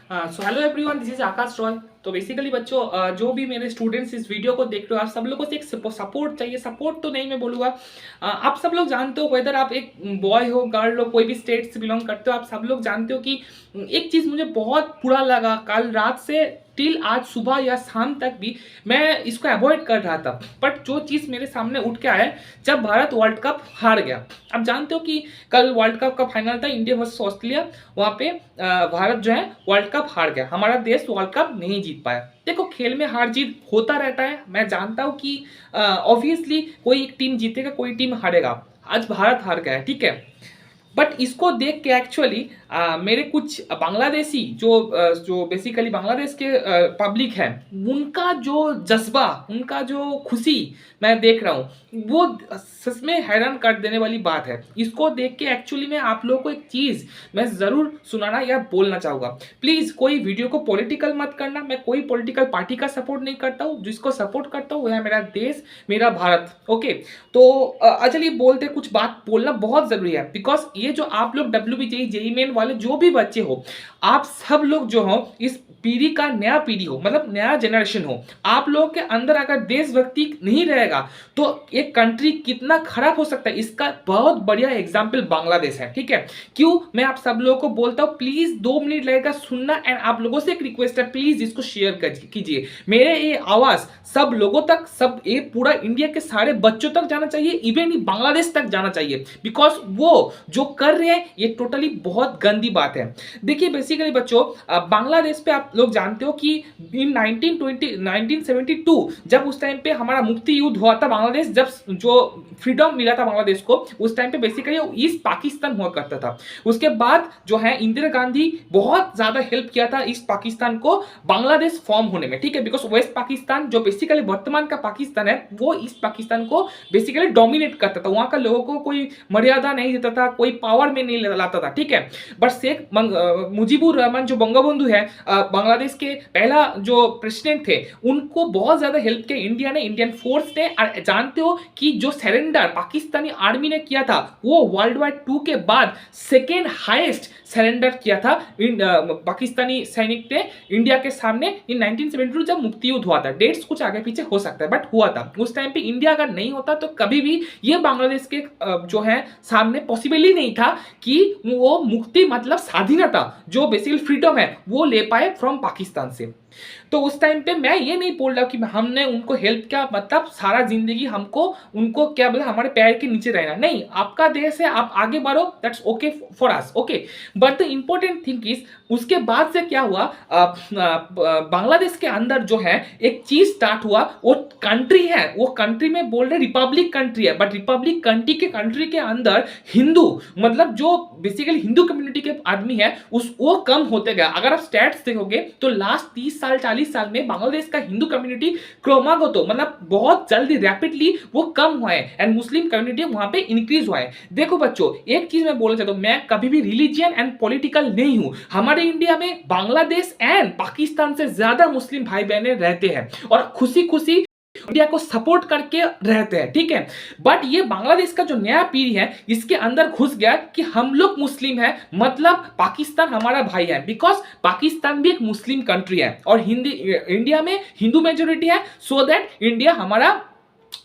So hello everyone, this is Akash Roy. तो basically बच्चों, जो भी मेरे स्टूडेंट्स इस वीडियो को देख रहे हो, आप सब लोगों से एक सपोर्ट चाहिए। सपोर्ट तो नहीं मैं बोलूँगा, आप सब लोग जानते हो, वेदर आप एक बॉय हो गर्ल हो, कोई भी स्टेट से बिलोंग करते हो, आप सब लोग जानते हो कि एक चीज़ मुझे बहुत बुरा लगा कल रात से टिल आज सुबह या शाम तक भी मैं इसको अवॉइड कर रहा था। बट जो चीज़ मेरे सामने उठ के आया जब भारत वर्ल्ड कप हार गया। आप जानते हो कि कल वर्ल्ड कप का फाइनल था, इंडिया वर्सेस ऑस्ट्रेलिया। वहाँ पे भारत जो है वर्ल्ड कप हार गया, हमारा देश वर्ल्ड कप नहीं जीत पाया। देखो, खेल में हार जीत होता रहता है, मैं जानता हूँ कि ऑब्वियसली कोई एक टीम जीतेगा, कोई टीम हारेगा। आज भारत हार गया है, ठीक है। बट इसको देख के एक्चुअली मेरे कुछ बांग्लादेशी जो बेसिकली बांग्लादेश के पब्लिक है, उनका जो जज्बा, उनका जो खुशी मैं देख रहा हूँ, वो सच में हैरान कर देने वाली बात है। इसको देख के एक्चुअली मैं आप लोगों को एक चीज़ मैं ज़रूर सुनाना या बोलना चाहूँगा। प्लीज़ कोई वीडियो को पॉलिटिकल मत करना। मैं कोई पॉलिटिकल पार्टी का सपोर्ट नहीं करता हूँ। जिसको सपोर्ट करता हूँ वह है मेरा देश, मेरा भारत। ओके, तो चलिए बोलते, कुछ बात बोलना बहुत ज़रूरी है। बिकॉज ये जो आप लोग WBJEE जेई मेन वाले जो भी बच्चे हो, आप सब लोग जो हो इस पीढ़ी का नया पीढ़ी हो, मतलब नया जनरेशन हो। आप लोगों के अंदर अगर देशभक्ति नहीं रहेगा तो एक कंट्री कितना खराब हो सकता है, इसका बहुत बढ़िया एग्जाम्पल बांग्लादेश है, ठीक है। क्यों मैं आप सब लोगों को बोलता हूँ, प्लीज 2 मिनट लगेगा सुनना। एंड आप लोगों से एक रिक्वेस्ट है, प्लीज इसको शेयर कीजिए। मेरे ये आवाज सब लोगों तक, सब ये पूरा इंडिया के सारे बच्चों तक जाना चाहिए, इवन बांग्लादेश तक जाना चाहिए। बिकॉज वो जो कर रहे हैं ये टोटली बहुत गंदी बात है। देखिए बेसिकली बच्चों, बांग्लादेश पे आप लोग जानते हो कि इन 1972 जब उस टाइम पे हमारा मुक्ति युद्ध हुआ था, बांग्लादेश जब जो फ्रीडम मिला था बांग्लादेश को, उस टाइम पे बेसिकली ईस्ट पाकिस्तान हुआ करता था। उसके बाद जो है इंदिरा गांधी बहुत ज्यादा हेल्प किया था ईस्ट पाकिस्तान को बांग्लादेश फॉर्म होने में, ठीक है। बिकॉज वेस्ट पाकिस्तान जो बेसिकली वर्तमान का पाकिस्तान है, वो ईस्ट पाकिस्तान को बेसिकली डोमिनेट करता था। वहां का लोगों को कोई मर्यादा नहीं देता था, कोई पावर में नहीं लाता था, ठीक है। बट शेख मुजीबुर रहमान जो बंगबंधु है, बांग्लादेश के पहला जो प्रेसिडेंट थे, उनको बहुत ज्यादा हेल्प किया इंडिया ने, इंडियन फोर्स ने। और जानते हो कि जो सरेंडर पाकिस्तानी आर्मी ने किया था, वो वर्ल्ड वार 2 के बाद सेकेंड हाईएस्ट सरेंडर किया था पाकिस्तानी सैनिक ने इंडिया के सामने इन 1972 जब मुक्ति युद्ध हुआ था। डेट्स कुछ आगे पीछे हो सकता है, बट हुआ था उस टाइम पे। इंडिया अगर नहीं होता तो कभी भी ये बांग्लादेश के जो है सामने पॉसिबल ही नहीं था कि वो मुक्ति मतलब स्वाधीनता जो बेसिकली फ्रीडम है वो ले पाए फ्रॉम पाकिस्तान से। तो उस टाइम पे मैं ये नहीं बोल रहा कि हमने उनको हेल्प किया मतलब सारा जिंदगी हमको उनको क्या बोला हमारे पैर के नीचे रहना, नहीं। आपका देश है, आप आगे बढ़ो, that's okay for us, okay. But the important thing is उसके बाद से क्या हुआ, बांग्लादेश के अंदर जो है एक चीज स्टार्ट हुआ। वो कंट्री है, वो कंट्री में बोल रहे रिपब्लिक कंट्री है, बट रिपब्लिक कंट्री के अंदर हिंदू मतलब जो बेसिकली हिंदू कम्युनिटी के आदमी है उस वो कम होते गया। अगर आप स्टैट्स देखोगे तो लास्ट 30 साल 40 साल में बांग्लादेश का हिंदू कम्युनिटी क्रमागत मतलब बहुत जल्दी रैपिडली वो कम हुआ है, एंड मुस्लिम कम्युनिटी वहां पे इंक्रीज हुआ है। देखो बच्चों, एक चीज मैं बोलना चाहता हूं, मैं कभी भी रिलीजियन एंड पॉलिटिकल नहीं हूं। हमारे इंडिया में बांग्लादेश एंड पाकिस्तान से ज्यादा मुस्लिम भाई बहने रहते हैं और खुशी खुशी इंडिया को सपोर्ट करके रहते हैं, ठीक है। बट ये बांग्लादेश का जो नया पीढ़ी है इसके अंदर घुस गया कि हम लोग मुस्लिम हैं मतलब पाकिस्तान हमारा भाई है। बिकॉज पाकिस्तान भी एक मुस्लिम कंट्री है और हिंदी इंडिया में हिंदू मेजोरिटी है, सो दैट इंडिया हमारा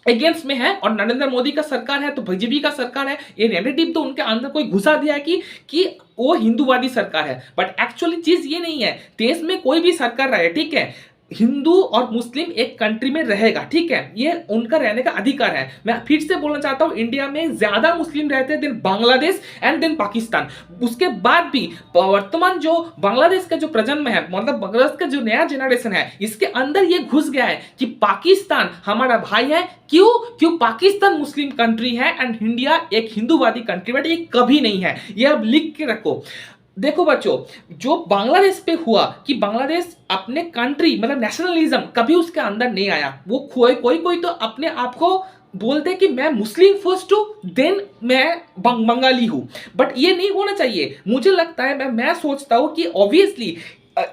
अगेंस्ट में है। और नरेंद्र मोदी का सरकार है तो बीजेपी का सरकार है, ये नेगेटिव तो उनके अंदर कोई घुसा दिया है कि वो हिंदूवादी सरकार है। बट एक्चुअली चीज ये नहीं है, देश में कोई भी सरकार रहे, ठीक है, हिंदू और मुस्लिम एक कंट्री में रहेगा, ठीक है, ये उनका रहने का अधिकार है। मैं फिर से बोलना चाहता हूं, इंडिया में ज्यादा मुस्लिम रहते हैं then Bangladesh and then Pakistan. उसके बाद भी वर्तमान जो बांग्लादेश का जो प्रजन्म है, मतलब बांग्लादेश का जो नया जनरेशन है, इसके अंदर ये घुस गया है कि पाकिस्तान हमारा भाई है। क्यों पाकिस्तान मुस्लिम कंट्री है एंड इंडिया एक हिंदूवादी कंट्री, बट ये कभी नहीं है, ये अब लिख के रखो। देखो बच्चों, जो बांग्लादेश पे हुआ कि बांग्लादेश अपने कंट्री मतलब नेशनलिज्म कभी उसके अंदर नहीं आया। वो कोई तो अपने आप को बोलते कि मैं मुस्लिम फर्स्ट हूं देन मैं बंगाली हूं, बट ये नहीं होना चाहिए। मुझे लगता है, मैं सोचता हूं कि ऑब्वियसली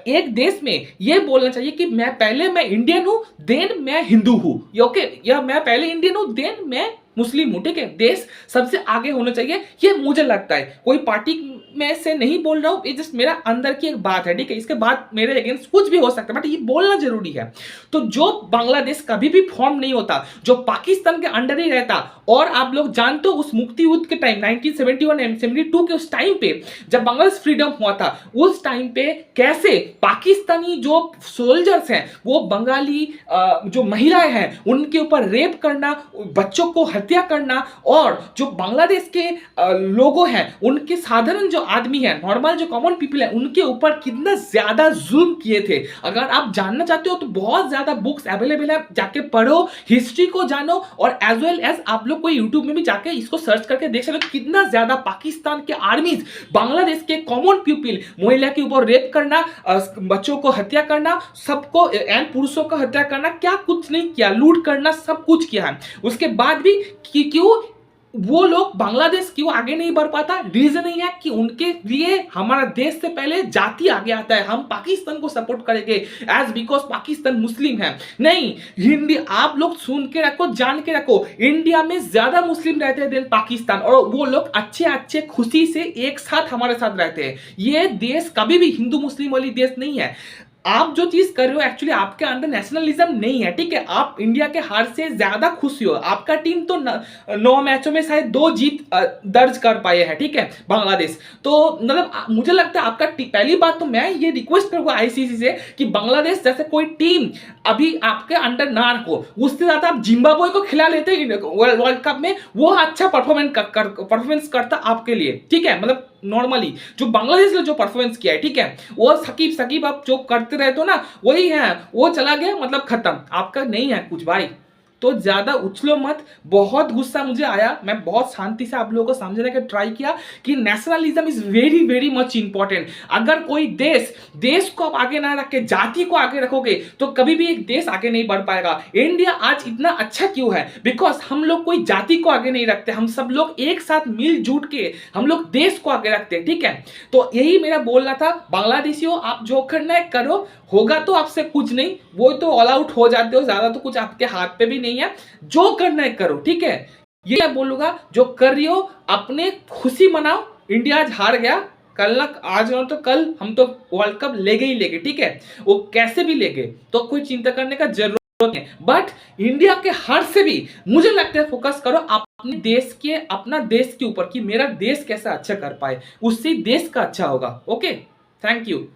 एक देश में ये बोलना चाहिए कि मैं इंडियन हूं देन मैं हिंदू हूं, ओके, या मैं पहले इंडियन हूं देन मैं मुस्लिम हूँ, ठीक है। देश सबसे आगे होना चाहिए, ये मुझे लगता है। कोई पार्टी में से नहीं बोल रहा हूँ, ये जस्ट मेरा अंदर की एक बात है, ठीक है। इसके बाद मेरे अगेंस्ट कुछ भी हो सकता है, बट ये बोलना जरूरी है। तो जो बांग्लादेश कभी भी फॉर्म नहीं होता, जो पाकिस्तान के अंडर ही रहता, और आप लोग जानते हो उस मुक्ति युद्ध के टाइम 1971 एंड 72 के उस टाइम पे जब बांग्लादेश फ्रीडम हुआ था, उस टाइम पे कैसे पाकिस्तानी जो सोल्जर्स हैं वो बंगाली जो महिलाएं हैं उनके ऊपर रेप करना, बच्चों को हत्या करना, और जो बांग्लादेश के लोगों हैं उनके साधारण जो आदमी है, नॉर्मल जो कॉमन पीपल है, उनके ऊपर कितना ज्यादा जुल्म किए थे। अगर आप जानना चाहते हो तो बहुत ज्यादा बुक्स अवेलेबल है, जाके पढ़ो, हिस्ट्री को जानो, और एज वेल एज आप लोग कोई यूट्यूब में भी जाके इसको सर्च करके देख सकते हो कितना ज्यादा पाकिस्तान के आर्मीज बांग्लादेश के कॉमन पीपल, महिला के ऊपर रेप करना, बच्चों को हत्या करना, सबको एंड पुरुषों को हत्या करना, क्या कुछ नहीं किया, लूट करना, सब कुछ किया है। उसके बाद भी क्यों वो लोग बांग्लादेश क्यों आगे नहीं बढ़ पाता? रीजन ही है कि उनके लिए हमारा देश से पहले जाति आगे आता है। हम पाकिस्तान को सपोर्ट करेंगे एज बिकॉज पाकिस्तान मुस्लिम है, नहीं। हिंदी आप लोग सुन के रखो, जान के रखो, इंडिया में ज्यादा मुस्लिम रहते हैं देन पाकिस्तान, और वो लोग अच्छे अच्छे खुशी से एक साथ हमारे साथ रहते हैं। ये देश कभी भी हिंदू मुस्लिम वाली देश नहीं है। आप जो चीज कर रहे हो एक्चुअली आपके अंदर नेशनलिज्म नहीं है, ठीक है। आप इंडिया के हार से ज्यादा खुशी हो। आपका टीम तो 9 मैचों में शायद 2 जीत दर्ज कर पाए हैं, ठीक है, बांग्लादेश। तो मतलब मुझे लगता है आपका पहली बात तो मैं ये रिक्वेस्ट करूंगा आईसीसी से कि बांग्लादेश जैसे कोई टीम अभी आपके अंडर ना रखो, उससे ज्यादा आप जिम्बाब्वे को खिला लेते वर्ल्ड कप में, वो अच्छा परफॉर्मेंस करता आपके लिए, ठीक है। मतलब नॉर्मली जो बांग्लादेश ने जो परफॉर्मेंस किया है, ठीक है, वो सकीब आप जो करते रहते हो ना, वही है, वो चला गया, मतलब खत्म, आपका नहीं है कुछ भाई। तो ज्यादा उछलो मत। बहुत गुस्सा मुझे आया, मैं बहुत शांति से आप लोगों को समझने का ट्राई किया कि nationalism is very very much important. अगर कोई देश को आप आगे ना रख के जाति को आगे रखोगे तो कभी भी एक देश आगे नहीं बढ़ पाएगा। इंडिया आज इतना अच्छा क्यों है? बिकॉज हम लोग कोई जाति को आगे नहीं रखते, हम सब लोग एक साथ मिलजुल के हम लोग देश को आगे रखते हैं, ठीक है। तो यही मेरा बोलना था। बांग्लादेशियों, आप जो करना है करो, होगा तो आपसे कुछ नहीं, वो तो ऑल आउट हो जाते हो, ज्यादा तो कुछ आपके हाथ पे भी नहीं है। जो करना है करो, ठीक है। ये मैं बोलूंगा, जो कर रही हो अपने खुशी मनाओ। इंडिया आज हार गया, कल ना आज ना तो कल हम तो वर्ल्ड कप लेगे ही लेगे, ठीक है, वो कैसे भी लेगे, तो कोई चिंता करने का जरूरत नहीं है। बट इंडिया के हार से भी मुझे लगता है फोकस करो अपने देश के, अपना देश के ऊपर कि मेरा देश कैसा अच्छा कर पाए, उससे देश का अच्छा होगा। Okay, thank you.